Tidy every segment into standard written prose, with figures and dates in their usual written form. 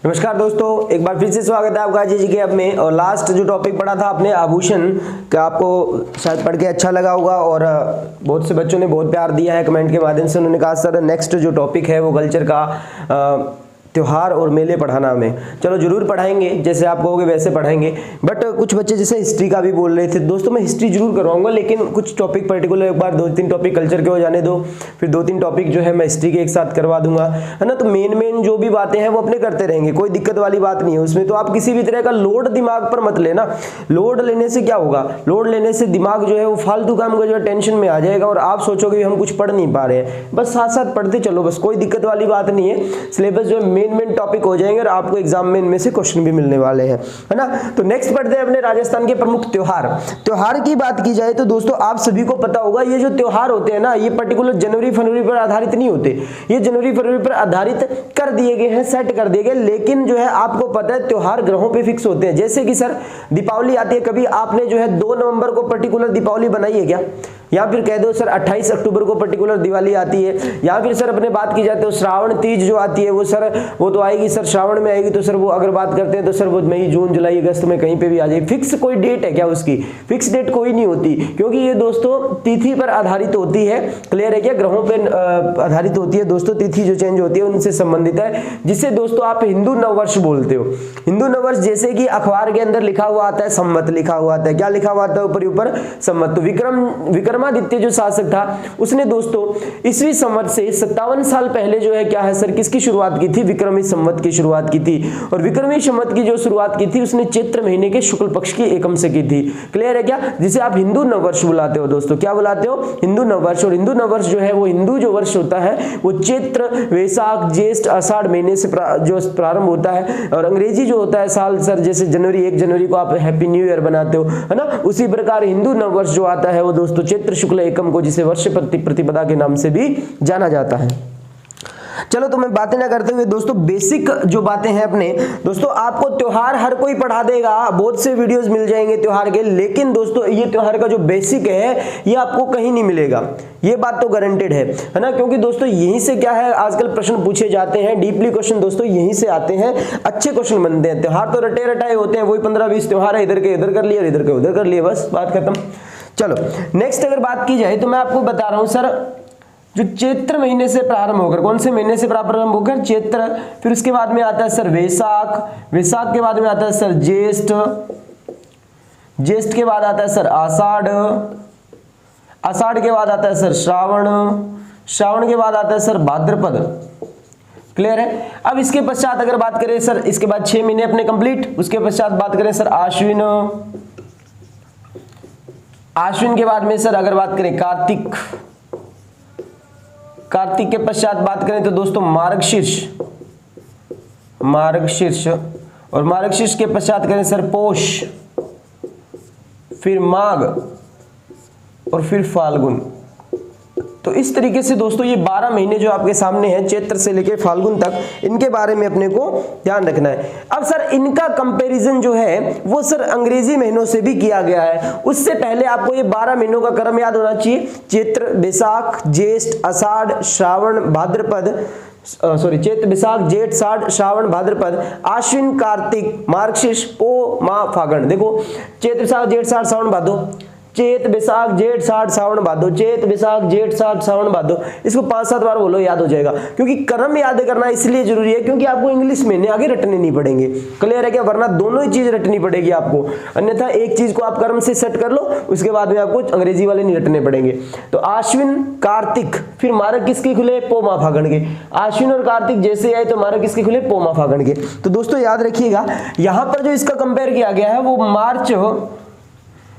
नमस्कार दोस्तों, एक बार फिर से स्वागत है आपका जी के अब में। और लास्ट जो टॉपिक पढ़ा था आपने आभूषण का, आपको शायद पढ़ के अच्छा लगा होगा और बहुत से बच्चों ने बहुत प्यार दिया है कमेंट के माध्यम से। उन्होंने कहा सर नेक्स्ट जो टॉपिक है वो कल्चर का त्योहार और मेले पढ़ाना हमें। चलो जरूर पढ़ाएंगे, जैसे आप कहोगे वैसे पढ़ाएंगे। बट कुछ बच्चे जैसे हिस्ट्री का भी बोल रहे थे दोस्तों, मैं हिस्ट्री जरूर करवाऊंगा, लेकिन कुछ टॉपिक पर्टिकुलर एक बार 2-3 टॉपिक कल्चर के हो जाने दो, फिर 2-3 टॉपिक जो है मैं हिस्ट्री के एक साथ करवा दूंगा, है ना। तो मेन जो भी बातें हैं वो अपने करते रहेंगे, कोई दिक्कत वाली बात नहीं है उसमें। तो आप किसी भी तरह का लोड दिमाग पर मत लेना। लोड लेने से क्या होगा, लोड लेने से दिमाग जो है वो फालतू काम का जो है टेंशन में आ जाएगा और आप सोचोगे हम कुछ पढ़ नहीं पा रहे हैं। बस साथ साथ पढ़ते चलो, बस कोई दिक्कत वाली बात नहीं है। सिलेबस जो है मेन टॉपिक हो जाएंगे और आपको एग्जाम में इनमें से क्वेश्चन भी मिलने वाले हैं, है ना। तो नेक्स्ट पढ़ते हैं अपने राजस्थान के प्रमुख त्योहार। त्योहार की बात की जाए तो दोस्तों आप सभी को पता होगा, ये जो त्योहार होते हैं ना, ये पर्टिकुलर जनवरी फरवरी पर आधारित नहीं होते। ये जनवरी फरवरी पर आधारित कर दिए गए हैं, सेट कर दिए गए, लेकिन जो है आपको पता है त्योहार ग्रहों पे फिक्स होते हैं। जैसे कि सर दीपावली आती है, कभी आपने जो है 2 नवंबर को पर्टिकुलर दीपावली बनाई है क्या? या फिर कह दो सर 28 अक्टूबर को पर्टिकुलर दिवाली आती है। या फिर सर अपने बात की जाए तो श्रावण तीज जो आती है वो सर वो तो आएगी सर, श्रावण में आएगी। तो सर वो अगर बात करते हैं तो सर वो मई जून जुलाई अगस्त में कहीं पे भी आ जाए। फिक्स कोई डेट है क्या उसकी? फिक्स डेट कोई नहीं होती, क्योंकि ये दोस्तों तिथि पर आधारित होती है। क्लियर है क्या? ग्रहों पर आधारित होती है दोस्तों। तिथि जो चेंज होती है उनसे संबंधित है, जिससे दोस्तों आप हिंदू नववर्ष बोलते हो। हिंदू नववर्ष जैसे कि अखबार के अंदर लिखा हुआ आता है संवत लिखा हुआ आता है। क्या लिखा हुआ आता है ऊपर संवत? तो विक्रमादित्य जो शासक था उसने दोस्तों ईस्वी संवत से 57 साल पहले जो है क्या है सर, किसकी शुरुआत की थी? विक्रमी संवत की शुरुआत की थी। और विक्रमी संवत की जो शुरुआत की थी उसने चैत्र महीने के शुक्ल पक्ष की एकम से की थी। क्लियर है क्या? जिसे आप हिंदू नववर्ष बुलाते हो दोस्तों। क्या बुलाते हो? हिंदू नववर्ष। और हिंदू नववर्ष जो है वो हिंदू जो वर्ष होता है वो चैत्र वैशाख ज्येष्ठ आषाढ़ महीने से जो प्रारंभ होता है। और अंग्रेजी जो होता है साल सर, जैसे जनवरी 1 जनवरी को आप हैप्पी न्यू ईयर बनाते हो, है ना। उसी प्रकार हिंदू नववर्ष जो आता है वो दोस्तों चैत्र शुक्ल एकम को, जिसे वर्ष प्रतिपदा के नाम से भी जाना जाता है। चलो तो मैं बातें ना करते हुए दोस्तों बेसिक जो बातें हैं अपने दोस्तों, आपको त्योहार हर कोई पढ़ा देगा, बहुत से वीडियोस मिल जाएंगे त्योहार के, लेकिन दोस्तों ये त्योहार का जो बेसिक है ये आपको कहीं नहीं मिलेगा। ये बात तो गारंटेड है ना, क्योंकि दोस्तों यहीं से क्या है आजकल प्रश्न पूछे जाते हैं। डीपली क्वेश्चन दोस्तों यहीं से आते हैं, अच्छे क्वेश्चन बनते हैं। त्योहार तो रटे रटाए होते हैं, वही 15-20 त्योहार है, इधर के इधर कर लिए और इधर के उधर कर लिए, बस बात खत्म। चलो नेक्स्ट अगर बात की जाए तो मैं आपको बता रहा हूं सर, जो चैत्र महीने से प्रारंभ होकर, कौन से महीने से प्रारंभ होकर? चैत्र। फिर उसके बाद में आता है सर वैशाख, वैशाख के बाद में आता है सर ज्येष्ठ, ज्येष्ठ के बाद आता है सर आषाढ़, आषाढ़ के बाद आता है सर श्रावण, श्रावण के बाद आता है सर भाद्रपद। क्लियर है? अब इसके पश्चात अगर बात करें सर, इसके बाद 6 महीने अपने कंप्लीट। उसके पश्चात बात करें सर आश्विन, आश्विन के बाद में सर अगर बात करें कार्तिक, कार्तिक के पश्चात बात करें तो दोस्तों मार्गशीर्ष, मार्गशीर्ष, और मार्गशीर्ष के पश्चात करें सर पोष, फिर माघ और फिर फाल्गुन। तो इस तरीके से दोस्तों ये 12 महीने जो आपके सामने हैं चैत्र से लेकर फाल्गुन तक, इनके बारे में अपने को ध्यान रखना है। अब सर इनका कंपैरिजन जो है वो सर अंग्रेजी महीनों से भी किया गया है। उससे पहले आपको ये 12 महीनों का क्रम याद होना चाहिए। चैत्र वैशाख ज्येष्ठ आषाढ़ श्रावण भाद्रपद, सॉरी चैत्र वैशाख जेठ साढ़ श्रावण भाद्रपद आश्विन कार्तिक मार्गशीर्ष पो माह फागण। देखो चैत्र वैशाख जेठ साढ़ श्रावण भादो, चैत वैशाख जेठ साढ़ श्रावण भादो, चैत वैशाख जेठ साढ़ श्रावण भादो। इसको 5-7 बार बोलो, याद हो जाएगा। क्योंकि क्रम याद करना इसलिए जरूरी है क्योंकि आपको इंग्लिश में आगे रटने नहीं पड़ेंगे। क्लियर है क्या? वरना दोनों ही चीज रटनी पड़ेगी आपको, अन्यथा एक चीज को आप क्रम से सेट कर लो, उसके बाद में आपको अंग्रेजी वाले नहीं रटने पड़ेंगे। तो आश्विन कार्तिक, फिर मार्ग किसके खुले? पो माह फागण के। आश्विन और कार्तिक जैसे आए तो मार्ग किसके खुले? पो माह फागण के। तो दोस्तों याद रखिएगा, यहां पर जो इसका कंपेयर किया गया है वो मार्च,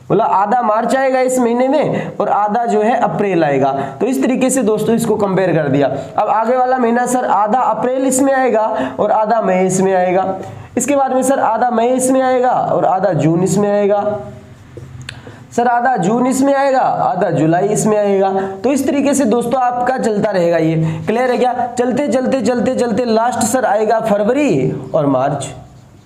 बोला आधा मार्च आएगा इस महीने में और आधा जो है अप्रैल आएगा। तो इस तरीके से दोस्तों इसको कंपेयर कर दिया। अब आगे वाला महीना सर आधा अप्रैल इसमें आएगा और आधा मई इसमें आएगा। इसके बाद में सर आधा मई इसमें आएगा और आधा जून इसमें आएगा। सर आधा जून इसमें आएगा, आधा जुलाई इसमें आएगा। तो इस तरीके से दोस्तों आपका चलता रहेगा ये। क्लियर है क्या? चलते चलते चलते चलते लास्ट सर आएगा फरवरी और मार्च।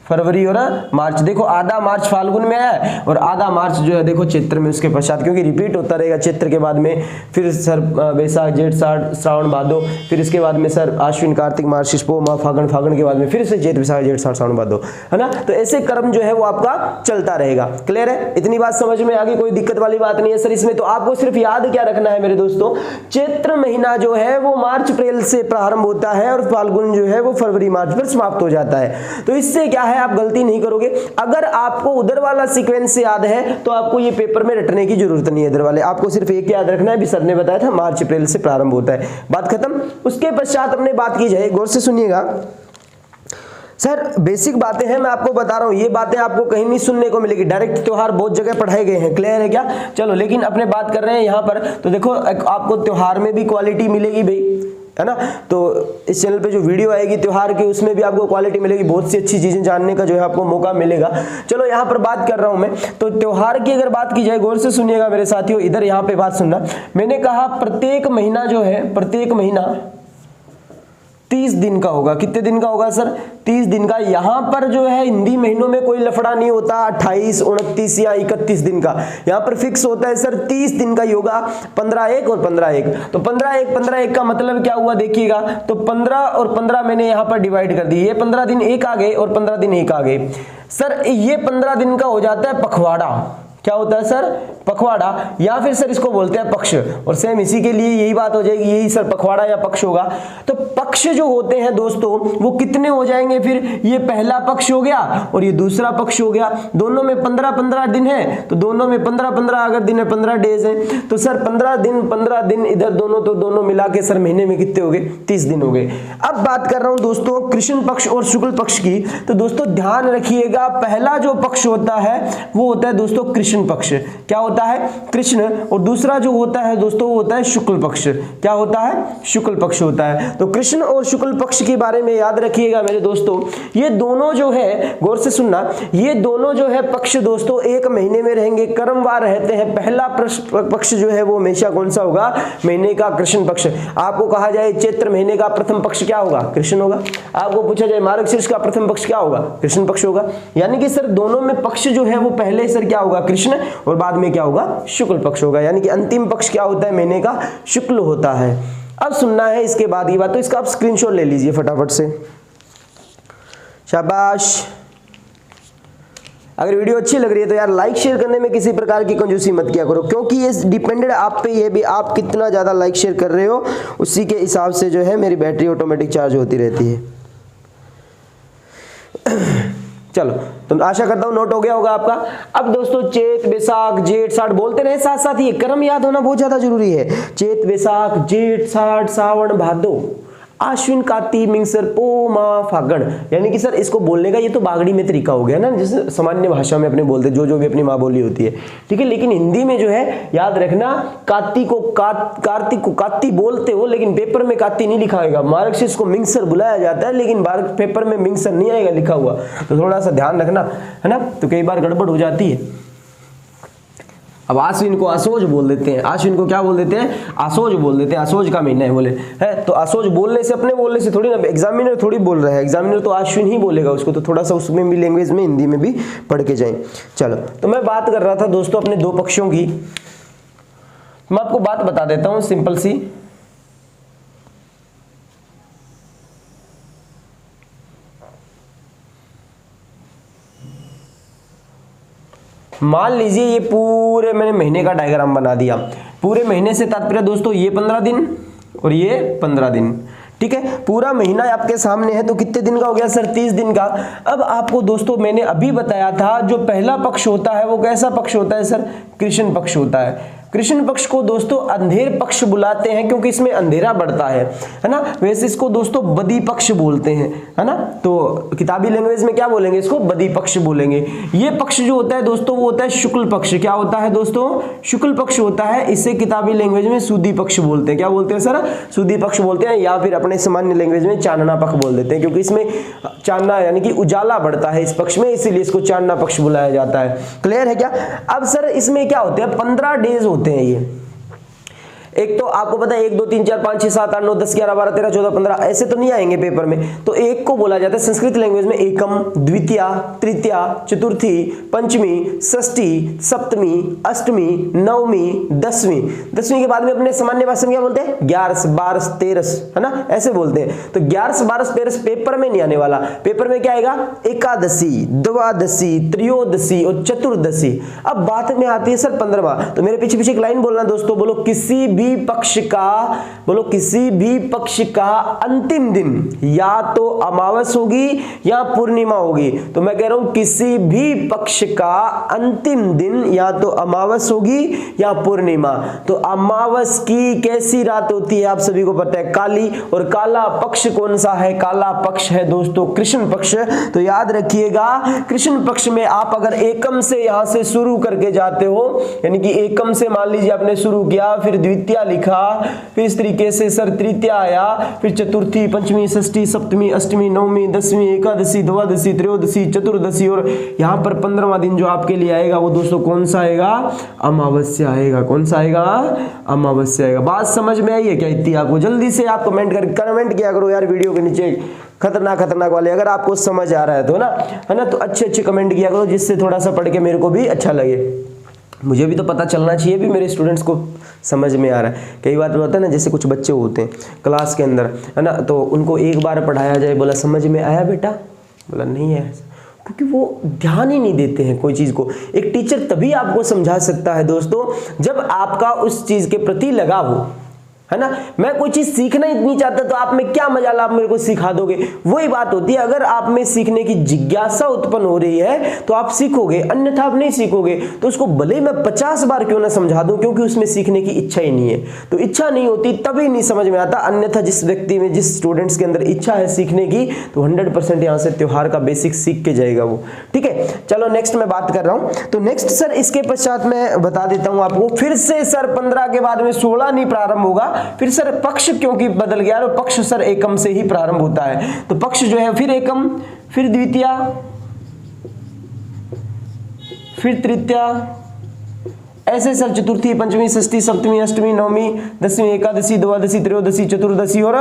फरवरी और मार्च। देखो आधा मार्च फाल्गुन में आया है और आधा मार्च जो है देखो चैत्र में उसके पश्चात, क्योंकि रिपीट होता रहेगा चैत्र के बाद में फिर सर वैशाख जेठ श्रावण भादो, फिर इसके बाद में सर आश्विन कार्तिक मार्च पो माह फागुन, फागुन के बाद में फिर से चैत वैशाख जेठ श्रावण भादो, है ना। तो ऐसे क्रम जो है वो आपका चलता रहेगा। क्लियर है, इतनी बात समझ में आ गई, कोई दिक्कत वाली बात नहीं है सर इसमें। तो आपको सिर्फ याद क्या रखना है मेरे दोस्तों, चैत्र महीना जो है वो मार्च अप्रैल से प्रारंभ होता है और फाल्गुन जो है वो फरवरी मार्च पर समाप्त हो जाता है। तो इससे क्या है आप गलती नहीं करोगे। अगर आपको उधर वाला सीक्वेंस याद है तो आपको ये पेपर में रटने की जरूरत नहीं है, इधर वाले आपको सिर्फ एक याद रखना है, भी सर ने बताया था मार्च अप्रैल से प्रारंभ होता है, बात खत्म। उसके पश्चात अपने बात की जाए, गौर से सुनिएगा सर, बेसिक बातें हैं मैं आपको बता रहा हूं, ये बातें आपको कहीं नहीं सुनने को मिलेगी, डायरेक्ट त्योहार बहुत जगह पढ़ाए गए हैं। क्लियर है क्या, चलो लेकिन अपने बात कर रहे हैं यहाँ पर। तो देखो आपको त्योहार में भी क्वालिटी मिलेगी भाई, है ना। तो इस चैनल पे जो वीडियो आएगी त्योहार की उसमें भी आपको क्वालिटी मिलेगी, बहुत सी अच्छी चीजें जानने का जो है आपको मौका मिलेगा। चलो यहाँ पर बात कर रहा हूं मैं, तो त्योहार की अगर बात की जाए, गौर से सुनिएगा मेरे साथियों, इधर यहाँ पे बात सुनना। मैंने कहा प्रत्येक महीना जो है, प्रत्येक महीना 30 दिन का होगा। कितने दिन का होगा सर, 30 दिन का। यहां पर जो है हिंदी महीनों में कोई लफड़ा नहीं होता 28, 29 या 31 दिन का, यहां पर फिक्स होता है सर 30 दिन का योगा, 15-1 और 15-1। तो 15-1 का मतलब क्या हुआ देखिएगा, तो 15 और 15 मैंने यहां पर डिवाइड कर दी, ये 15 दिन एक आ गए और 15 दिन एक आ गए सर, ये 15 दिन का हो जाता है पखवाड़ा। क्या होता है सर, पखवाड़ा, या फिर सर इसको बोलते हैं पक्ष। और सेम इसी के लिए यही बात हो जाएगी, यही सर पखवाड़ा या पक्ष होगा। तो पक्ष जो होते हैं दोस्तों वो कितने हो जाएंगे फिर, ये पहला पक्ष हो गया और ये दूसरा पक्ष हो गया, दोनों में 15-15 दिन है, तो दोनों में 15-15 अगर दिन है 15 डेज है, तो सर 15 दिन इधर दोनों, तो दोनों मिला के सर महीने में कितने हो गए, 30 दिन हो गए। अब बात कर रहा हूं दोस्तों कृष्ण पक्ष और शुक्ल पक्ष की, तो दोस्तों ध्यान रखिएगा, पहला जो पक्ष होता है वो होता है दोस्तों कृष्ण पक्ष। क्या होता है, कृष्ण, और दूसरा जो होता है दोस्तों वो होता है शुक्ल पक्ष। क्या होता है, शुक्ल पक्ष होता है। तो कृष्ण और शुक्ल पक्ष के बारे में याद रखिएगा मेरे दोस्तों, ये दोनों जो है, गौर से सुनना, ये दोनों जो है पक्ष दोस्तों एक महीने में रहेंगे, क्रमवार रहते हैं। पहला पक्ष जो है वो हमेशा कौन सा होगा, महीने का कृष्ण पक्ष। आपको कहा जाए चैत्र महीने का प्रथम पक्ष क्या होगा, कृष्ण होगा। आपको पूछा जाए मार्गशीर्ष का प्रथम पक्ष क्या होगा, कृष्ण पक्ष होगा। यानी कि सर दोनों में पक्ष जो है वो पहले सर क्या होगा, कृष्ण, और बाद में क्या होगा, शुक्ल पक्ष होगा। यानी कि अंतिम पक्ष क्या होता है, महीने का शुक्ल होता है। अब सुनना है इसके बाद की बात, तो इसका आप स्क्रीनशॉट ले लीजिए फटाफट से, शाबाश। अगर वीडियो अच्छी लग रही है तो यार लाइक शेयर करने में किसी प्रकार की कंजूसी मत किया करो, क्योंकि ये डिपेंडेड आप पे, ये भी आप कितना ज्यादा लाइक शेयर कर रहे हो उसी के हिसाब से जो है मेरी बैटरी ऑटोमेटिक चार्ज होती रहती है। चलो, तो आशा करता हूं नोट हो गया होगा आपका। अब दोस्तों चैत वैशाख जेठ साठ बोलते रहे साथ साथ, ये क्रम याद होना बहुत ज्यादा जरूरी है। चैत वैशाख जेठ साठ सावन भादो आश्विन कार्तिक मिंगसर पो माह फागण, यानी कि सर इसको बोलने का ये तो बागड़ी में तरीका हो गया ना, जैसे सामान्य भाषा में अपने बोलते जो भी अपनी माँ बोली होती है, ठीक है। लेकिन हिंदी में जो है याद रखना, कार्तिक को कात्ती बोलते हो, लेकिन पेपर में कात्ती नहीं लिखा होगा। मार्गशीर्ष को मिंगसर बुलाया जाता है, लेकिन पेपर में मिंगसर नहीं आएगा लिखा हुआ, तो थोड़ा सा ध्यान रखना, है ना। तो कई बार गड़बड़ हो जाती है। अब आश्विन को असोज बोल देते हैं, आश्विन को क्या बोल देते हैं, असोज बोल देते हैं, असोज का महीना है बोले, है। तो असोज बोलने से, अपने बोलने से थोड़ी ना, एग्जामिनर थोड़ी बोल रहा है, एग्जामिनर तो आश्विन ही बोलेगा उसको, तो थोड़ा सा उसमें भी लैंग्वेज में हिंदी में भी पढ़ के जाएं। चलो, तो मैं बात कर रहा था दोस्तों अपने दो पक्षों की। मैं आपको बात बता देता हूं सिंपल सी, मान लीजिए ये पूरे मैंने महीने का डायग्राम बना दिया। पूरे महीने से तात्पर्य दोस्तों ये 15 दिन और ये 15 दिन, ठीक है। पूरा महीना आपके सामने है, तो कितने दिन का हो गया सर, 30 दिन का। अब आपको दोस्तों मैंने अभी बताया था जो पहला पक्ष होता है वो कैसा पक्ष होता है सर, कृष्ण पक्ष होता है। कृष्ण पक्ष को दोस्तों अंधेर पक्ष बुलाते हैं, क्योंकि इसमें अंधेरा बढ़ता है ना। वैसे इसको दोस्तों बदी पक्ष बोलते हैं, है ना। तो किताबी लैंग्वेज में क्या बोलेंगे, इसको बदी पक्ष बोलेंगे। ये पक्ष जो होता है दोस्तों वो होता है शुक्ल पक्ष। क्या होता है दोस्तों, शुक्ल पक्ष होता है। इसे किताबी लैंग्वेज में सूदी पक्ष बोलते हैं। क्या बोलते हैं सर, सूदी पक्ष बोलते हैं, या फिर अपने सामान्य लैंग्वेज में चांदना पक्ष बोल देते हैं, क्योंकि इसमें चांदना यानी कि उजाला बढ़ता है इस पक्ष में, इसीलिए इसको चांदना पक्ष बुलाया जाता है। क्लियर है क्या। अब सर इसमें क्या होते हैं, 15 डेज होते हैं। एक तो आपको पता है 1 2 3 4 5 6 7 8 9 10 11 12 13 14 15 ऐसे तो नहीं आएंगे पेपर में, तो एक को बोला जाता है संस्कृत लैंग्वेज में एकम, द्वितीया, तृतीया, चतुर्थी, पंचमी, षष्ठी, सप्तमी, अष्टमी, नवमी, दसवीं। दसवीं के बाद में अपने सामान्य भाषा में क्या बोलते हैं 11 12 13, है ना, ऐसे बोलते हैं। तो 11 12 13 पेपर में नहीं आने वाला, पेपर में क्या आएगा एकादशी, द्वादशी, त्रयोदशी और चतुर्दशी। अब बात में आती है सर 15वां, तो मेरे पीछे पीछे एक लाइन बोलना दोस्तों, बोलो किसी भी पक्ष का, बोलो किसी भी पक्ष का अंतिम दिन या तो अमावस होगी या पूर्णिमा होगी। तो मैं कह रहा हूं किसी भी पक्ष का अंतिम दिन या तो अमावस होगी या पूर्णिमा। तो अमावस की कैसी रात होती है आप सभी को पता है, काली, और काला पक्ष कौन सा है, काला पक्ष है दोस्तों कृष्ण पक्ष। तो याद रखिएगा कृष्ण पक्ष में आप अगर एकम से यहां से शुरू करके जाते हो, यानी कि एकम से मान लीजिए आपने शुरू किया, फिर द्वितीया लिखा, फिर इस तरीके से सर तृतीया आया, फिर चतुर्थी, पंचमी, षष्ठी, सप्तमी, अष्टमी, नवमी, दसवीं, एकादशी, द्वादशी, त्रयोदशी, चतुर्दशी, और यहां पर 15वां दिन जो आपके लिए आएगा वो दोस्तों कौन सा आएगा, अमावस्या आएगा। कौन सा आएगा, अमावस्या आएगा। बात समझ में आई है क्या इतनी आपको? जल्दी से आप कमेंट किया करो यार वीडियो के नीचे, खतरनाक वाले, अगर आपको समझ आ रहा है तो ना, है ना, तो अच्छे कमेंट किया करो जिससे थोड़ा सा पढ़ के मेरे को भी अच्छा लगे। मुझे भी तो पता चलना चाहिए भी मेरे स्टूडेंट्स को समझ में आ रहा है। कई बार होता है ना, जैसे कुछ बच्चे होते हैं क्लास के अंदर, है ना, तो उनको एक बार पढ़ाया जाए, बोला समझ में आया बेटा, बोला नहीं है, क्योंकि वो ध्यान ही नहीं देते हैं कोई चीज़ को। एक टीचर तभी आपको समझा सकता है दोस्तों जब आपका उस चीज़ के प्रति लगाव हो, है ना। मैं कोई चीज सीखना ही नहीं चाहता तो आप में क्या मजाल, आप मेरे को सिखा दोगे। वही बात होती है, अगर आप में सीखने की जिज्ञासा उत्पन्न हो रही है तो आप सीखोगे, अन्यथा आप नहीं सीखोगे। तो उसको भले मैं 50 बार क्यों ना समझा दूं, क्योंकि उसमें सीखने की इच्छा ही नहीं है। तो इच्छा नहीं होती तभी नहीं समझ में आता, अन्यथा जिस व्यक्ति में, जिस स्टूडेंट्स के अंदर इच्छा है सीखने की, तो 100% यहाँ से त्योहार का बेसिक सीख के जाएगा वो। ठीक है, चलो नेक्स्ट मैं बात कर रहा हूँ। तो नेक्स्ट सर इसके पश्चात मैं बता देता हूँ आपको, फिर से सर 15 के बाद में 16 नहीं प्रारंभ होगा। फिर सर पक्ष क्योंकि बदल गया, और पक्ष सर एकम से ही प्रारंभ होता है। तो पक्ष जो है फिर एकम, फिर द्वितीया, फिर तृतीया, ऐसे सर चतुर्थी, पंचमी, षष्ठी, सप्तमी, अष्टमी, नवमी, दसवीं, एकादशी, द्वादशी, त्रयोदशी, चतुर्दशी, और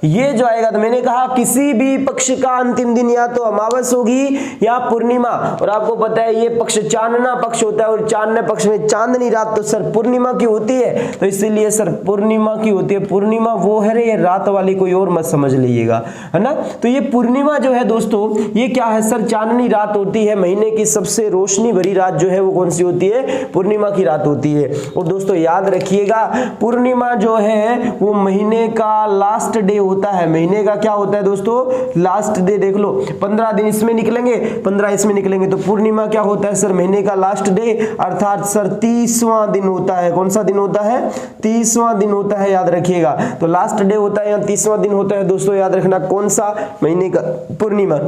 ये जो आएगा, तो मैंने कहा किसी भी पक्ष का अंतिम दिन या तो अमावस होगी या पूर्णिमा। और आपको पता है ये पक्ष चांदना पक्ष होता है, और चांदना पक्ष में चांदनी रात तो सर पूर्णिमा की होती है, तो इसीलिए सर पूर्णिमा की होती है। पूर्णिमा वो है रे, ये रात वाली कोई और मत समझ लीजिएगा, है ना। तो ये पूर्णिमा जो है दोस्तों, ये क्या है सर, चांदनी रात होती है। महीने की सबसे रोशनी भरी रात जो है वो कौन सी होती है, पूर्णिमा की होती है। और दोस्तों याद रखिएगा पूर्णिमा जो है वो महीने का लास्ट डे होता है। महीने का क्या होता है दोस्तों, लास्ट डे। देख लो 15 दिन इसमें निकलेंगे, 15 इसमें निकलेंगे, तो पूर्णिमा क्या होता है सर, महीने का लास्ट डे, अर्थात सर 30वां दिन होता है। कौन सा दिन होता है, 30वां दिन होता है, याद रखिएगा। तो लास्ट डे होता है या 30वां दिन होता है दोस्तों, याद रखना कौन सा, महीने का पूर्णिमा।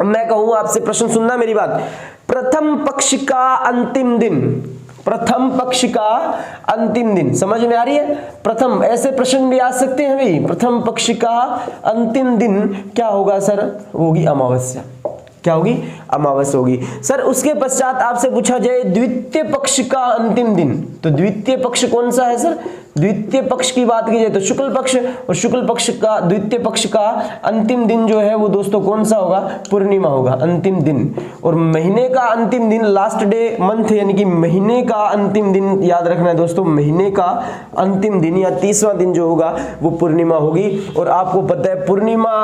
मैं कहूं आपसे, प्रश्न सुनना मेरी बात, प्रथम पक्ष का अंतिम दिन, प्रथम पक्ष का अंतिम दिन समझ में आ रही है। प्रथम, ऐसे प्रश्न भी आ सकते हैं भाई, प्रथम पक्ष का अंतिम दिन क्या होगा सर, होगी अमावस्या। क्या होगी, अमावस होगी सर। उसके पश्चात आपसे पूछा जाए द्वितीय पक्ष का अंतिम दिन, तो द्वितीय पक्ष कौन सा है सर, द्वितीय पक्ष की बात की जाए तो शुक्ल पक्ष, और शुक्ल पक्ष का, द्वितीय पक्ष का अंतिम दिन जो है वो दोस्तों कौन सा होगा, पूर्णिमा होगा, अंतिम दिन। और महीने का अंतिम दिन, लास्ट डे मंथ, यानी कि महीने का अंतिम दिन याद रखना है दोस्तों, महीने का अंतिम दिन या 30वां दिन जो होगा वो पूर्णिमा होगी। और आपको पता है पूर्णिमा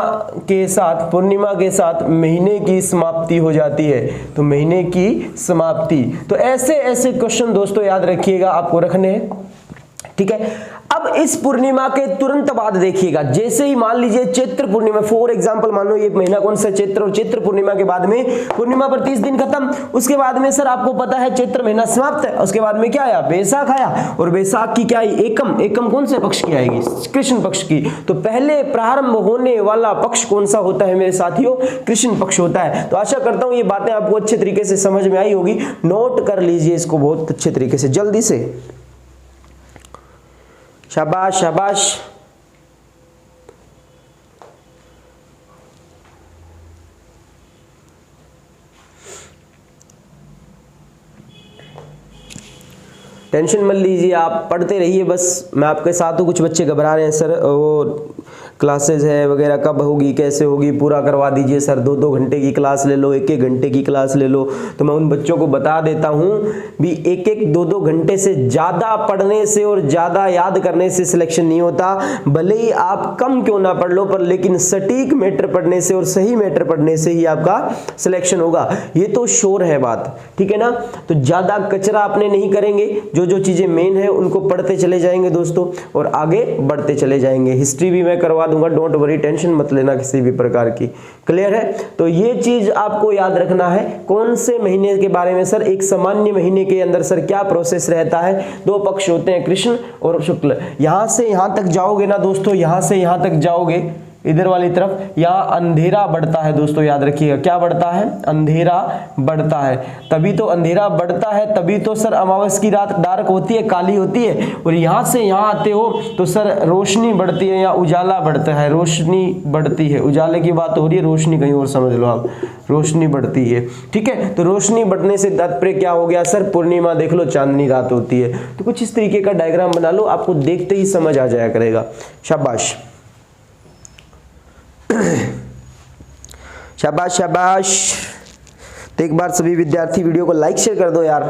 के साथ महीने की समाप्ति हो जाती है, तो महीने की समाप्ति। तो ऐसे ऐसे क्वेश्चन दोस्तों याद रखिएगा, आपको रखने हैं। ठीक है, अब इस पूर्णिमा के तुरंत बाद देखिएगा, जैसे ही मान लीजिए चैत्र पूर्णिमा, फॉर एग्जांपल मान लो ये महीना कौन सा, चैत्र, और चैत्र पूर्णिमा के बाद में पूर्णिमा पर 30 दिन खत्म, उसके बाद में सर आपको पता है चैत्र महीना समाप्त है, उसके बाद में क्या आया, बैसाख आया, और बैसाख की क्या आई, एकम। एकम कौन से पक्ष की आएगी, कृष्ण पक्ष की। तो पहले प्रारंभ होने वाला पक्ष कौन सा होता है मेरे साथियों, कृष्ण पक्ष होता है। तो आशा करता हूं ये बातें आपको अच्छे तरीके से समझ में आई होगी, नोट कर लीजिए इसको बहुत अच्छे तरीके से, जल्दी से, शाबाश शाबाश। टेंशन मत लीजिए, आप पढ़ते रहिए, बस मैं आपके साथ हूँ। कुछ बच्चे घबरा रहे हैं सर, वो क्लासेस है वगैरह कब होगी कैसे होगी, पूरा करवा दीजिए सर, 2-2 घंटे की क्लास ले लो, 1-1 घंटे की क्लास ले लो। तो मैं उन बच्चों को बता देता हूँ भी 1-1 2-2 घंटे से ज़्यादा पढ़ने से और ज़्यादा याद करने से सिलेक्शन नहीं होता। भले ही आप कम क्यों ना पढ़ लो, पर लेकिन सटीक मैटर पढ़ने से और सही मैटर पढ़ने से ही आपका सिलेक्शन होगा, ये तो श्योर है बात, ठीक है ना। तो ज़्यादा कचरा अपने नहीं करेंगे, जो जो चीज़ें मेन है उनको पढ़ते चले जाएंगे दोस्तों, और आगे बढ़ते चले जाएंगे। हिस्ट्री भी मैं करवा दूंगा, डोंट वरी, टेंशन मत लेना किसी भी प्रकार की। क्लियर है? तो ये चीज आपको याद रखना है। कौन से महीने के बारे में सर? एक सामान्य महीने के अंदर सर क्या प्रोसेस रहता है? 2 पक्ष होते हैं, कृष्ण और शुक्ल। यहां से यहां तक जाओगे ना दोस्तों, यहां से यहां तक जाओगे इधर वाली तरफ, यहाँ अंधेरा बढ़ता है दोस्तों, याद रखिएगा। क्या बढ़ता है? अंधेरा बढ़ता है। तभी तो अंधेरा बढ़ता है, तभी तो सर अमावस की रात डार्क होती है, काली होती है। और यहाँ से यहाँ आते हो तो सर रोशनी बढ़ती है या उजाला बढ़ता है, रोशनी बढ़ती है। उजाले की बात हो रही है, रोशनी कहीं और समझ लो आप, रोशनी बढ़ती है, ठीक है। तो रोशनी बढ़ने से तात्पर्य क्या हो गया सर? पूर्णिमा देख लो, चांदनी रात होती है। तो कुछ इस तरीके का डायग्राम बना लो, आपको देखते ही समझ आ जाया करेगा। शाबाश शाबाश शाबाश। तो एक बार सभी विद्यार्थी वीडियो को लाइक शेयर कर दो यार,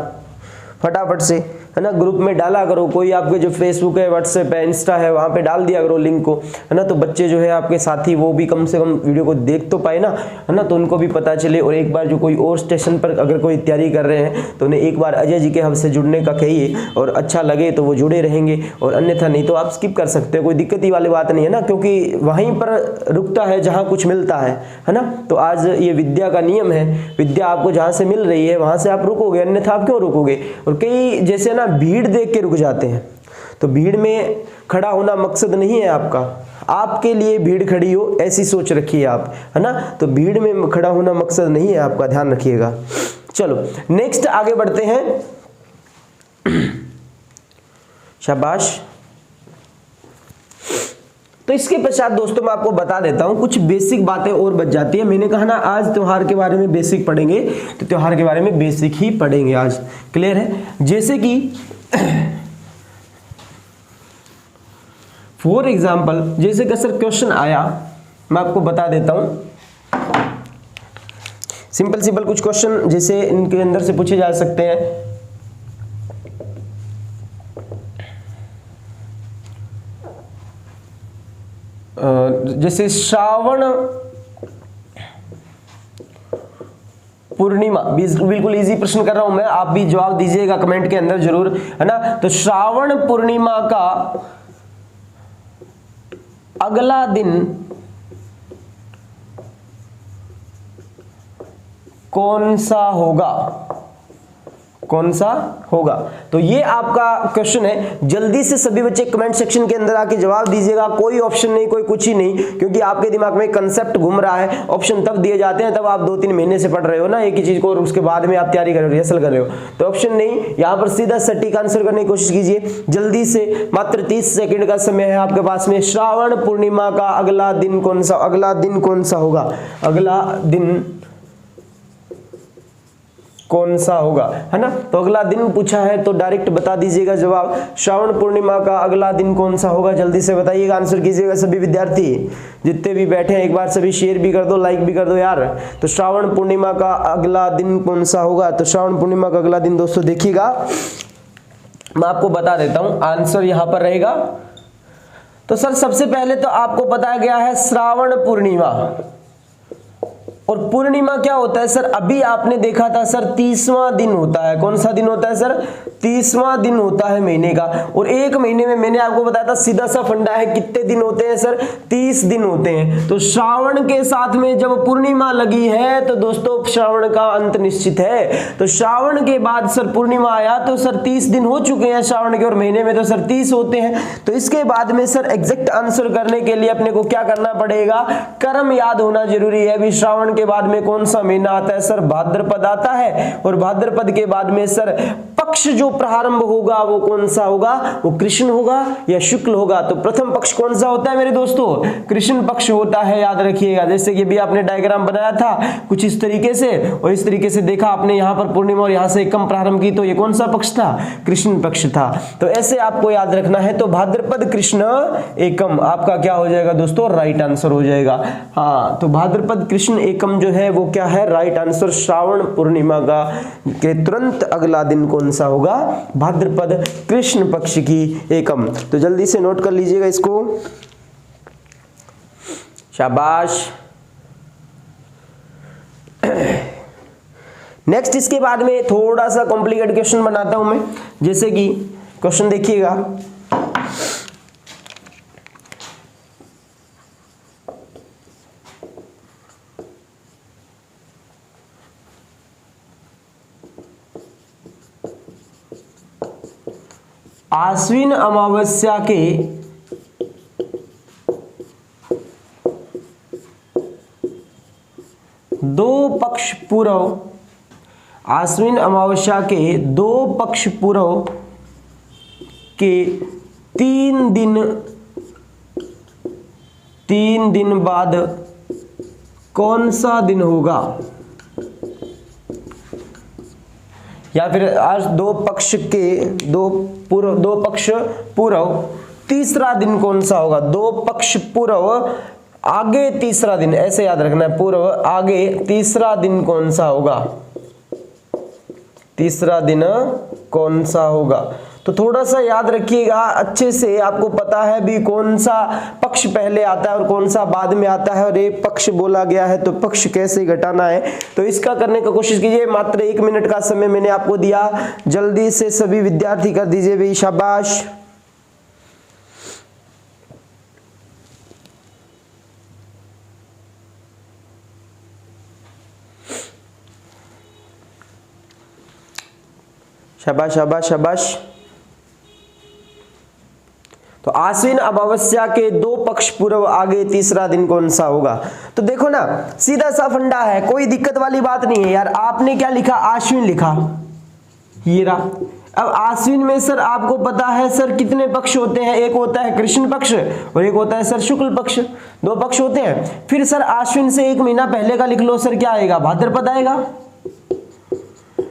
फटाफट से, है ना। ग्रुप में डाला करो, कोई आपके जो फेसबुक है, व्हाट्सएप है, इंस्टा है, वहाँ पे डाल दिया करो लिंक को, है ना। तो बच्चे जो है आपके साथी वो भी कम से कम वीडियो को देख तो पाए ना, है ना, तो उनको भी पता चले। और एक बार जो कोई और स्टेशन पर अगर कोई तैयारी कर रहे हैं तो उन्हें एक बार अजय जी के हब से जुड़ने का कहिए, और अच्छा लगे तो वो जुड़े रहेंगे, और अन्यथा नहीं तो आप स्किप कर सकते हो, कोई दिक्कत ही वाली बात नहीं है ना, क्योंकि वहीं पर रुकता है जहाँ कुछ मिलता है ना। तो आज ये विद्या का नियम है, विद्या आपको जहाँ से मिल रही है वहाँ से आप रुकोगे, अन्यथा आप क्यों रुकोगे। और कई जैसे ना भीड़ देख के रुक जाते हैं, तो भीड़ में खड़ा होना मकसद नहीं है आपका, आपके लिए भीड़ खड़ी हो ऐसी सोच रखिए आप, है ना। तो भीड़ में खड़ा होना मकसद नहीं है आपका, ध्यान रखिएगा। चलो नेक्स्ट आगे बढ़ते हैं। शाबाश। तो इसके पश्चात दोस्तों मैं आपको बता देता हूं, कुछ बेसिक बातें और बच जाती है। मैंने कहा ना आज त्योहार के बारे में बेसिक पढ़ेंगे, तो त्योहार के बारे में बेसिक ही पढ़ेंगे आज। क्लियर है? जैसे कि फॉर एग्जाम्पल, जैसे कि सर क्वेश्चन आया, मैं आपको बता देता हूं। सिंपल कुछ क्वेश्चन जैसे इनके अंदर से पूछे जा सकते हैं। जैसे श्रावण पूर्णिमा, बिल्कुल इजी प्रश्न कर रहा हूं मैं, आप भी जवाब दीजिएगा कमेंट के अंदर जरूर, है ना। तो श्रावण पूर्णिमा का अगला दिन कौन सा होगा? कौन सा होगा? तो ये आपका क्वेश्चन है। जल्दी से सभी बच्चे कमेंट सेक्शन के अंदर आके जवाब दीजिएगा। कोई ऑप्शन नहीं, कोई कुछ ही नहीं, क्योंकि आपके दिमाग में कंसेप्ट घूम रहा है। ऑप्शन तब दिए जाते हैं तब आप 2-3 महीने से पढ़ रहे हो ना एक ही चीज को, और उसके बाद में आप तैयारी कर रहे हो, रिहर्सल कर रहे हो। तो ऑप्शन नहीं, यहाँ पर सीधा सटीक आंसर करने की कोशिश कीजिए जल्दी से। मात्र 30 सेकेंड का समय है आपके पास में। श्रावण पूर्णिमा का अगला दिन कौन सा? अगला दिन कौन सा होगा? अगला दिन कौन सा होगा, है ना। तो अगला दिन पूछा है तो डायरेक्ट बता दीजिएगा जवाब। श्रावण पूर्णिमा का अगला दिन कौन सा होगा? जल्दी से बताइएगा, आंसर कीजिएगा सभी विद्यार्थी जितने भी बैठे हैं। एक बार सभी शेयर भी कर दो, लाइक भी कर दो यार। तो श्रावण पूर्णिमा का अगला दिन कौन सा होगा? तो श्रावण पूर्णिमा का अगला दिन दोस्तों देखिएगा, मैं आपको बता देता हूं, आंसर यहां पर रहेगा। तो सर सबसे पहले तो आपको बताया गया है श्रावण पूर्णिमा, और पूर्णिमा क्या होता है सर? अभी आपने देखा था सर 30वां दिन होता है। कौन सा दिन होता है सर? 30वां दिन होता है महीने का। और एक महीने में मैंने आपको बताया था सीधा सा फंडा है, कितने दिन होते हैं सर? 30 दिन होते हैं। तो श्रावण के साथ में जब पूर्णिमा लगी है तो दोस्तों श्रावण का अंत निश्चित है। तो श्रावण के बाद सर पूर्णिमा आया तो सर 30 दिन हो चुके हैं श्रावण के, और महीने में तो सर 30 होते हैं। तो इसके बाद में सर एग्जैक्ट आंसर करने के लिए अपने को क्या करना पड़ेगा? कर्म याद होना जरूरी है। अभी श्रावण श्रावण के बाद में कौन सा महीना आता है सर? भाद्रपद आता है। और भाद्रपद के बाद में सर पक्ष जो प्रारंभ होगा वो कौन सा होगा? वो कृष्ण होगा या शुक्ल होगा? तो प्रथम पक्ष कौन सा होता है मेरे दोस्तों? कृष्ण पक्ष होता है, याद रखिएगा। जैसे कि भी आपने डायग्राम बनाया था कुछ इस तरीके से, और इस तरीके से देखा आपने यहाँ पर पूर्णिमा और यहाँ से एकम प्रारंभ की, तो ये कौन सा पक्ष था? कृष्ण पक्ष था। तो ऐसे आपको याद रखना है। तो भाद्रपद कृष्ण एकम आपका क्या हो जाएगा दोस्तों? राइट आंसर हो जाएगा। हाँ, तो भाद्रपद कृष्ण एकम जो है वो क्या है? Right answer. श्रावण पूर्णिमा का के तुरंत अगला दिन कौन सा होगा? भाद्रपद कृष्ण पक्ष की एकम। तो जल्दी से नोट कर लीजिएगा इसको। शाबाश। नेक्स्ट इसके बाद में थोड़ा सा कॉम्प्लिकेटेड क्वेश्चन बनाता हूं मैं। जैसे कि क्वेश्चन देखिएगा, आश्विन अमावस्या के दो पक्ष पूर्व, आश्विन अमावस्या के दो पक्ष पूर्व के 3 दिन बाद कौन सा दिन होगा? या फिर आज दो पक्ष पूर्व तीसरा दिन कौन सा होगा? दो पक्ष पूर्व आगे तीसरा दिन, ऐसे याद रखना है। पूर्व आगे तीसरा दिन कौन सा होगा? तीसरा दिन कौन सा होगा? तो थोड़ा सा याद रखिएगा अच्छे से। आपको पता है भी कौन सा पक्ष पहले आता है और कौन सा बाद में आता है, और एक पक्ष बोला गया है तो पक्ष कैसे घटाना है, तो इसका करने की कोशिश कीजिए। मात्र 1 मिनट का समय मैंने आपको दिया, जल्दी से सभी विद्यार्थी कर दीजिए भाई। शाबाश। शाबाश शाबाश शाबाश। तो आश्विन अमावस्या के दो पक्ष पूर्व आगे तीसरा दिन कौन सा होगा? तो देखो ना, सीधा सा फंडा है, कोई दिक्कत वाली बात नहीं है यार। आपने क्या लिखा? आश्विन लिखा, ये रहा। अब आश्विन में सर आपको पता है सर कितने पक्ष होते हैं? एक होता है कृष्ण पक्ष और एक होता है सर शुक्ल पक्ष, दो पक्ष होते हैं। फिर सर आश्विन से 1 महीना पहले का लिख लो सर, क्या आएगा? भाद्रपद आएगा।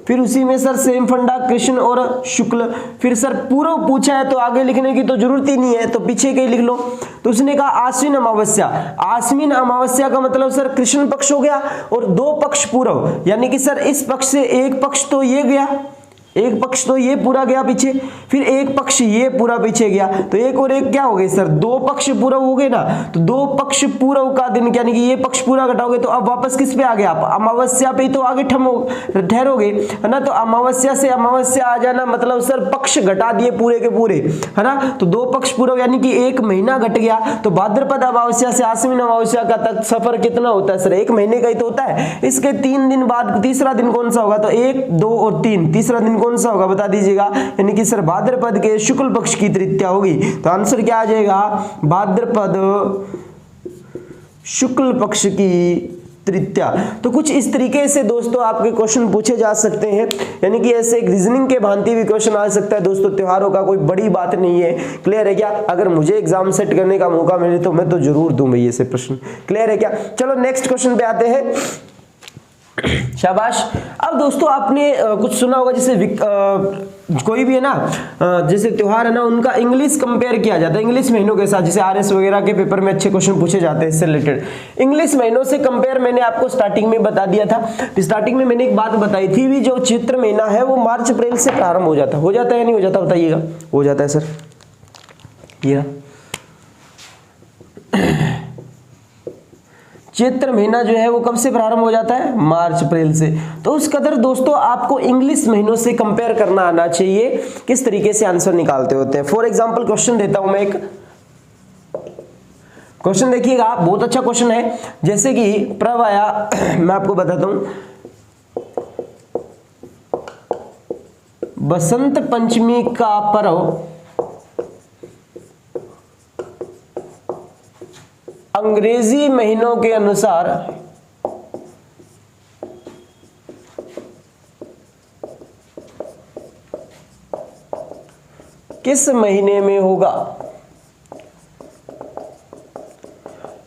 फिर उसी में सर सेम फंडा कृष्ण और शुक्ल। फिर सर पूर्व पूछा है तो आगे लिखने की तो जरूरत ही नहीं है, तो पीछे के लिख लो। तो उसने कहा आश्विन अमावस्या। आश्विन अमावस्या का मतलब सर कृष्ण पक्ष हो गया और दो पक्ष पूर्व, यानी कि सर इस पक्ष से एक पक्ष तो ये गया, एक पक्ष तो ये पूरा गया पीछे, फिर एक पक्ष ये पूरा पीछे गया, तो एक और एक क्या हो गए सर? दो पक्ष पूर्व हो गए ना। तो दो पक्ष पूर्व का दिन, यानी कि ये पक्ष पूरा घटाओगे तो अब वापस किस पे आ गया? आप अमावस्या पे ही तो आगे ठहरोगे, है ना। तो अमावस्या से अमावस्या आ जाना मतलब सर पक्ष घटा दिए पूरे के पूरे, है ना। तो दो पक्ष पूर्व यानी कि 1 महीना घट गया। तो भाद्रपद अमावस्या से आश्विन अमावस्या का तक सफर कितना होता है सर? 1 महीने का ही तो होता है। इसके 3 दिन बाद तीसरा दिन कौन सा होगा? तो 1, 2 और 3, तीसरा दिन कौन सा होगा बता दीजिएगा। यानी कि सर भाद्रपद के शुक्ल पक्ष की तृतीया होगी। तो आंसर क्या आ जाएगा? भाद्रपद शुक्ल पक्ष की तृतीया। तो कुछ इस तरीके से दोस्तों आपके क्वेश्चन पूछे जा सकते हैं, यानी कि ऐसे एक रीजनिंग के भांति भी क्वेश्चन आ सकता है दोस्तों। त्योहारों का कोई बड़ी बात नहीं है। क्लियर है क्या? अगर मुझे एग्जाम सेट करने का मौका मिले तो मैं तो जरूर दूं भाई ऐसे प्रश्न। क्लियर है क्या? चलो नेक्स्ट क्वेश्चन पे आते हैं। शाबाश। अब दोस्तों आपने कुछ सुना होगा, जैसे कोई भी है ना, जैसे त्योहार है ना, उनका इंग्लिश कंपेयर किया जाता है इंग्लिश महीनों के साथ। जैसे आरएस वगैरह के पेपर में अच्छे क्वेश्चन पूछे जाते हैं इससे रिलेटेड। इंग्लिश महीनों से कंपेयर मैंने आपको स्टार्टिंग में बता दिया था। स्टार्टिंग में मैंने एक बात बताई थी भी, जो चैत्र महीना है वो मार्च अप्रैल से प्रारंभ हो जाता है या नहीं हो जाता? बताइएगा। हो जाता है सर। ये चैत्र महीना जो है वो कब से प्रारंभ हो जाता है? मार्च अप्रैल से। तो उस कदर दोस्तों आपको इंग्लिश महीनों से कंपेयर करना आना चाहिए किस तरीके से आंसर निकालते होते हैं। फॉर एग्जांपल क्वेश्चन देता हूं मैं एक। क्वेश्चन देखिएगा, बहुत अच्छा क्वेश्चन है। जैसे कि प्रव आया, मैं आपको बताता हूं, बसंत पंचमी का पर्व अंग्रेजी महीनों के अनुसार किस महीने में होगा?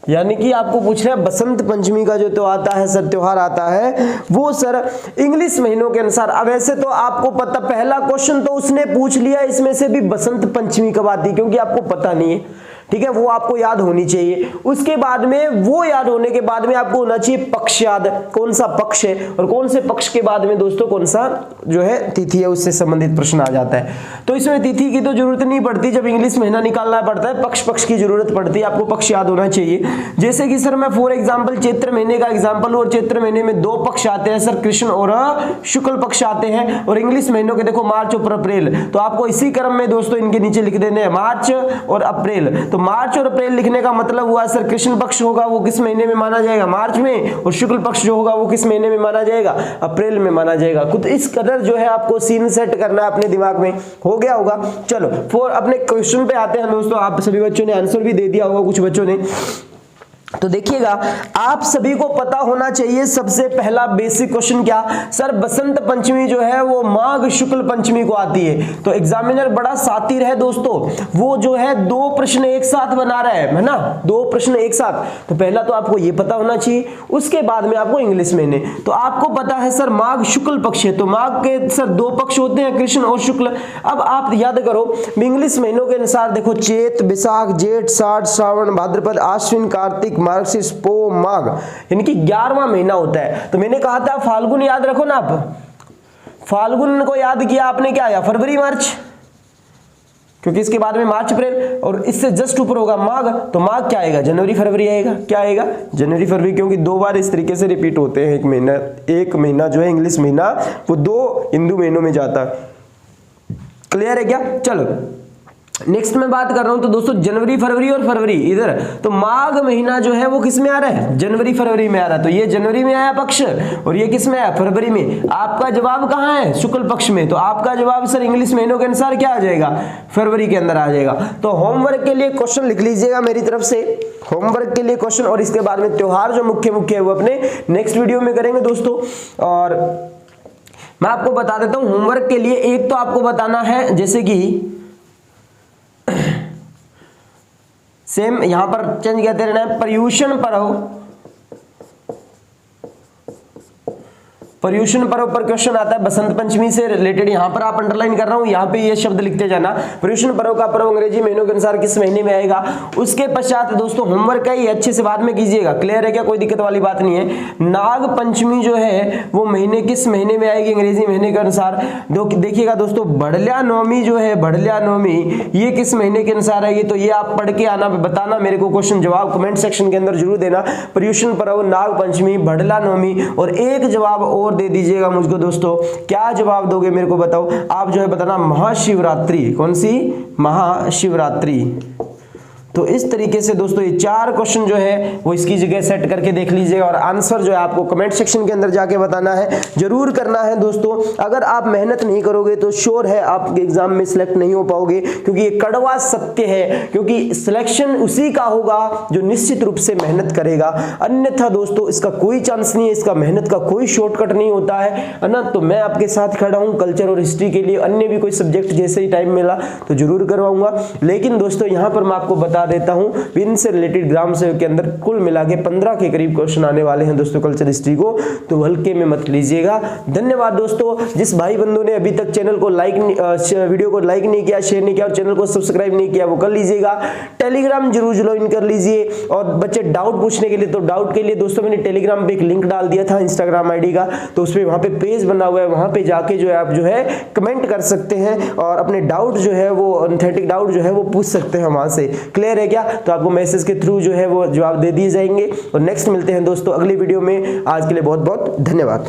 यानी कि आपको पूछ रहे हैं बसंत पंचमी का जो त्योहार आता है वो सर इंग्लिश महीनों के अनुसार। अब ऐसे तो आपको पता, पहला क्वेश्चन तो उसने पूछ लिया, इसमें से भी बसंत पंचमी कब आती है, क्योंकि आपको पता नहीं है, ठीक है, वो आपको याद होनी चाहिए। उसके बाद में वो याद होने के बाद में आपको होना चाहिए पक्ष याद, कौन सा पक्ष है, और कौन से पक्ष के बाद में दोस्तों कौन सा जो है तिथि है, उससे संबंधित प्रश्न आ जाता है। तो इसमें तिथि की तो जरूरत नहीं पड़ती, जब इंग्लिश महीना निकालना पड़ता है पक्ष की जरूरत पड़ती है, आपको पक्ष याद होना चाहिए। जैसे कि सर मैं फॉर एग्जाम्पल चैत्र महीने का एग्जाम्पल, और चैत्र महीने में 2 पक्ष आते हैं सर, कृष्ण और शुक्ल पक्ष आते हैं, और इंग्लिश महीनों के देखो मार्च और अप्रैल, तो आपको इसी क्रम में दोस्तों इनके नीचे लिख देने हैं मार्च और अप्रैल। तो मार्च और अप्रैल लिखने का मतलब हुआ सर कृष्ण पक्ष होगा वो किस महीने में माना जाएगा? मार्च में, और शुक्ल पक्ष जो होगा वो किस महीने में माना जाएगा? अप्रैल में माना जाएगा। खुद इस कदर जो है आपको सीन सेट करना है अपने दिमाग में, हो गया होगा। चलो फोर अपने क्वेश्चन पे आते हैं दोस्तों। आप सभी बच्चों ने आंसर भी दे दिया होगा, कुछ बच्चों ने, तो देखिएगा आप सभी को पता होना चाहिए सबसे पहला बेसिक क्वेश्चन क्या सर, बसंत पंचमी जो है वो माघ शुक्ल पंचमी को आती है। तो एग्जामिनर बड़ा शातिर है दोस्तों, वो जो है 2 प्रश्न एक साथ बना रहा है ना, 2 प्रश्न एक साथ। तो पहला तो आपको ये पता होना चाहिए, उसके बाद में आपको इंग्लिश महीने। तो आपको पता है सर माघ शुक्ल पक्ष है, तो माघ के सर 2 पक्ष होते हैं, कृष्ण और शुक्ल। अब आप याद करो इंग्लिश महीनों के अनुसार, देखो चैत, बैसाख, जेठ, साठ, श्रावण, भाद्रपद, आश्विन, कार्तिक, मार्गशीर्ष, पो, माघ, यानी कि 11वां महीना होता है। तो मैंने कहा था फाल्गुन याद रखो ना, आप फाल्गुन को याद किया आपने, क्या आया? फरवरी मार्च, क्योंकि इसके बाद में मार्च अप्रैल, और इससे जस्ट ऊपर होगा माघ, तो माघ क्या आएगा? जनवरी फरवरी आएगा। क्या आएगा? जनवरी फरवरी, क्योंकि 2 बार इस तरीके से रिपीट होते हैं एक महीना जो है इंग्लिश महीना वो 2 हिंदू महीनों में जाता है। क्लियर है क्या? चलो नेक्स्ट मैं बात कर रहा हूं, तो दोस्तों जनवरी फरवरी और फरवरी इधर, तो माघ महीना जो है वो किस में आ रहा है? जनवरी फरवरी में आ रहा है। तो ये जनवरी में आया पक्ष, और ये किस में आया? फरवरी में। आपका जवाब कहां है? शुक्ल पक्ष में। तो आपका जवाब सर इंग्लिश महीनों के अनुसार क्या आ जाएगा? फरवरी के अंदर आ जाएगा। तो होमवर्क के लिए क्वेश्चन लिख लीजिएगा मेरी तरफ से, होमवर्क के लिए क्वेश्चन, और इसके बाद में त्योहार जो मुख्य है वो अपने नेक्स्ट वीडियो में करेंगे दोस्तों। और मैं आपको बता देता हूं होमवर्क के लिए, एक तो आपको बताना है जैसे कि सेम यहां पर चेंज कहते रहना है, पर्यूषण पर्व, पर्यूषण पर्व पर क्वेश्चन आता है बसंत पंचमी से रिलेटेड, यहां पर आप अंडरलाइन कर रहा हूं, यहां पे ये शब्द लिखते जाना। पर्यूषण पर्व का पर्व अंग्रेजी महीनों के अनुसार किस महीने में आएगा? उसके पश्चात दोस्तों होमवर्क है ये अच्छे से बाद में कीजिएगा, क्लियर है क्या? कोई दिक्कत वाली बात नहीं है। नाग पंचमी जो है वो महीने किस महीने में आएगी अंग्रेजी महीने के अनुसार? देखिएगा दोस्तों बड़ल्या नवमी जो है, बड़ल्या नवमी ये किस महीने के अनुसार आएगी? तो ये आप पढ़ के आना, बताना मेरे को, क्वेश्चन जवाब कमेंट सेक्शन के अंदर जरूर देना। पर्यूषण पर्व, नाग पंचमी, बड़ला नवमी, और एक जवाब और दे दीजिएगा मुझको दोस्तों। क्या जवाब दोगे मेरे को बताओ? आप जो है बताना महाशिवरात्रि। कौन सी? महाशिवरात्रि। तो इस तरीके से दोस्तों ये 4 क्वेश्चन जो है वो इसकी जगह सेट करके देख लीजिएगा, और आंसर जो है आपको कमेंट सेक्शन के अंदर जाके बताना है, जरूर करना है दोस्तों। अगर आप मेहनत नहीं करोगे तो श्योर है आप एग्जाम में सिलेक्ट नहीं हो पाओगे, क्योंकि ये कड़वा सत्य है, क्योंकि सिलेक्शन उसी का होगा जो निश्चित रूप से मेहनत करेगा, अन्यथा दोस्तों इसका कोई चांस नहीं है, इसका मेहनत का कोई शॉर्टकट नहीं होता है ना। तो मैं आपके साथ खड़ा हूं कल्चर और हिस्ट्री के लिए, अन्य भी कोई सब्जेक्ट जैसे ही टाइम मिला तो जरूर करवाऊंगा। लेकिन दोस्तों यहां पर मैं आपको बता देता हूं इनसे रिलेटेड ग्राम सेवक के अंदर कुल मिला के 15 के करीब क्वेश्चन आने वाले हैं दोस्तों कल्चर हिस्ट्री को, तो हल्के में मत लीजिएगा। धन्यवाद दोस्तों। जिस भाई बंधु ने अभी तक चैनल को वीडियो को लाइक नहीं किया, शेयर नहीं किया और चैनल को सब्सक्राइब नहीं किया वो कर लीजिएगा। टेलीग्राम जरूर ज्वाइन कर लीजिए। और बच्चे डाउट पूछने के लिए, तो डाउट के लिए दोस्तों मैंने टेलीग्राम पे एक लिंक डाल दिया था इंस्टाग्राम आईडी का, तो उसपे वहां पे पेज बना हुआ है, वहां पे जाके जो है आप जो है कमेंट कर सकते हैं और अपने डाउट जो है वो ऑथेंटिक डाउट जो है वो पूछ सकते हैं वहां से। क्लियर है क्या? तो आपको मैसेज के थ्रू जो है वो जवाब दे दिए जाएंगे। और नेक्स्ट मिलते हैं दोस्तों अगली वीडियो में। आज के लिए बहुत बहुत धन्यवाद।